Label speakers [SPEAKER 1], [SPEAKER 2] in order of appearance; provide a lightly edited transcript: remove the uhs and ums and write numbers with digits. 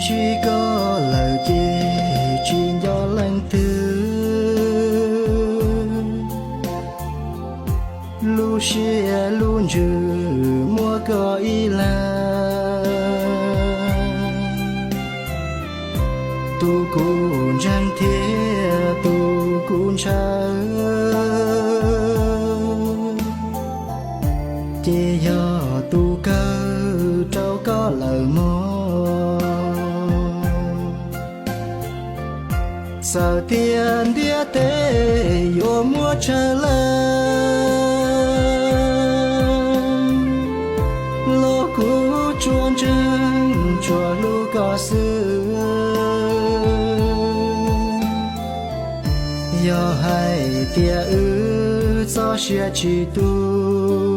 [SPEAKER 1] chỉ có lời chê chuyện do lành thứ lu xia luôn trừ mua có ý là tu cũng chẳng thế tu cũng chẳng chỉ do tu cơ trâu có lời mơ sao tiền đĩa tê yo mua trở lên lô cũ chuông trưng chùa lu có xưa yo hay tia ư cho xe chỉ tu